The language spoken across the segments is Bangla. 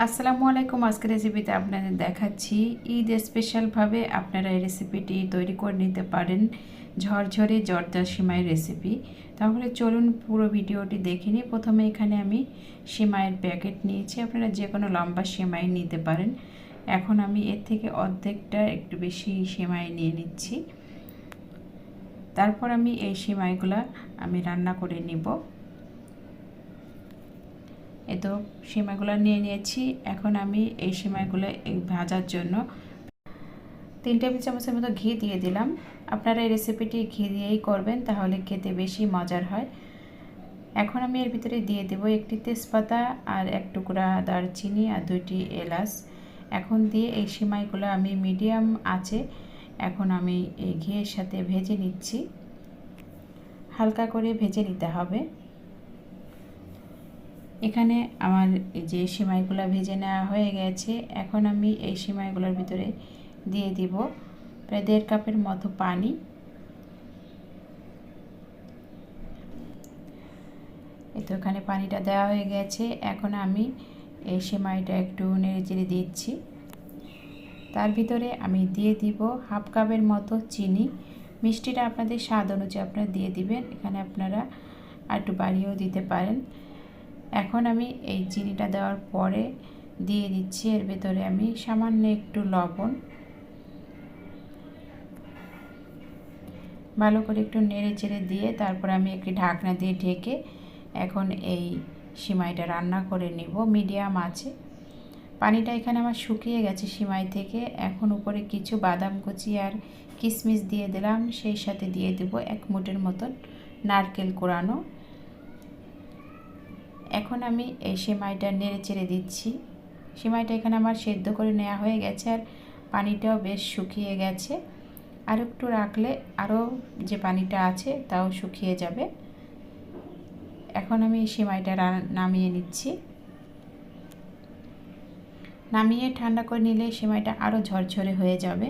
আসসালামু আলাইকুম। আজকের রেসিপিতে আপনাদের দেখাচ্ছি ঈদ স্পেশালভাবে আপনারা এই রেসিপিটি তৈরি করে নিতে পারেন, ঝরঝরে জর্দা সিমাইয়ের রেসিপি। তাহলে চলুন পুরো ভিডিওটি দেখে নিই। প্রথমে এখানে আমি সিমাইয়ের প্যাকেট নিয়েছি, আপনারা যে কোনো লম্বা সিমাই নিতে পারেন। এখন আমি এর থেকে অর্ধেকটা একটু বেশি সিমাই নিয়ে নিচ্ছি। তারপর আমি এই সিমাইগুলা আমি রান্না করে নিব। এই তো সিমাইগুলো নিয়ে নিয়েছি। এখন আমি এই সিমাইগুলো ভাজার জন্য 3 টেবিল চামচের মতো ঘি দিয়ে দিলাম। আপনারা এই রেসিপিটি ঘি দিয়েই করবেন, তাহলে খেতে বেশি মজার হয়। এখন আমি এর ভিতরে দিয়ে দেব একটি তেজপাতা আর এক টুকরা দারচিনি আর 2টি এলাচ। এখন দিয়ে এই সিমাইগুলো আমি মিডিয়াম আঁচে এখন আমি এই ঘিয়ের সাথে ভেজে নিচ্ছি। হালকা করে ভেজে নিতে হবে। এখানে আমার যে সিমাইগুলো ভেজে নেওয়া হয়ে গেছে। এখন আমি এই সিমাইগুলোর ভিতরে দিয়ে দিব প্রায় 1.5 কাপের মতো পানি। এই তো এখানে পানিটা দেওয়া হয়ে গেছে। এখন আমি এই সিমাইটা একটু নেড়েচেড়ে দিচ্ছি। তার ভিতরে আমি দিয়ে দিব 1/2 কাপের মতো চিনি। মিষ্টিটা আপনাদের স্বাদ অনুযায়ী আপনারা দিয়ে দিবেন, এখানে আপনারা একটু বাড়িয়েও দিতে পারেন। এখন আমি এই চিনিটা দেওয়ার পরে দিয়ে দিচ্ছি এর ভেতরে আমি সামান্য একটু লবণ। ভালো করে একটু নেড়ে চেড়ে দিয়ে তারপর আমি একটি ঢাকনা দিয়ে ঢেকে এখন এই সিমাইটা রান্না করে নিব মিডিয়াম আঁচে। পানিটা এখানে আমার শুকিয়ে গেছে সিমাই থেকে। এখন উপরে কিছু বাদাম কুচি আর কিশমিশ দিয়ে দিলাম, সেই সাথে দিয়ে দেব 1 মুঠের মতন নারকেল কোরানো। এখন আমি এই সিমাইটা নেড়ে চেড়ে দিচ্ছি। সিমাইটা এখানে আমার সেদ্ধ করে নেওয়া হয়ে গেছে আর পানিটাও বেশ শুকিয়ে গেছে। আর একটু রাখলে আরও যে পানিটা আছে তাও শুকিয়ে যাবে। এখন আমি এই সিমাইটা নামিয়ে নিচ্ছি। নামিয়ে ঠান্ডা করে নিলে সিমাইটা আরও ঝরঝরে হয়ে যাবে।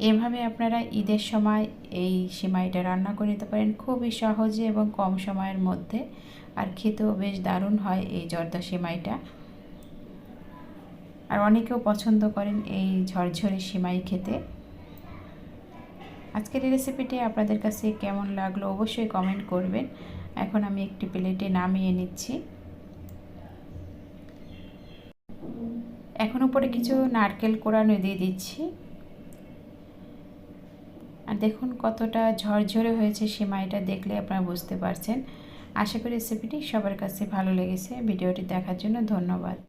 এভাবে আপনারা ঈদের সময় এই সিমাইটা রান্না করে নিতে পারেন খুবই সহজে এবং কম সময়ের মধ্যে। আর খেতেও বেশ দারুণ হয় এই জর্দা সিমাইটা। আর অনেকেও পছন্দ করেন এই ঝরঝরে সিমাই খেতে। আজকের এই রেসিপিটি আপনাদের কাছে কেমন লাগলো অবশ্যই কমেন্ট করবেন। এখন আমি একটি প্লেটে নামিয়ে নিচ্ছি। এখন উপরে কিছু নারকেল কোড়ানো দিয়ে দিচ্ছি। আর দেখুন কতটা ঝরঝরে হয়েছে সিমাইটা, দেখলে আপনারা বুঝতে পারছেন। আশা করি রেসিপিটি সবার কাছে ভালো লেগেছে। ভিডিওটি দেখার জন্য ধন্যবাদ।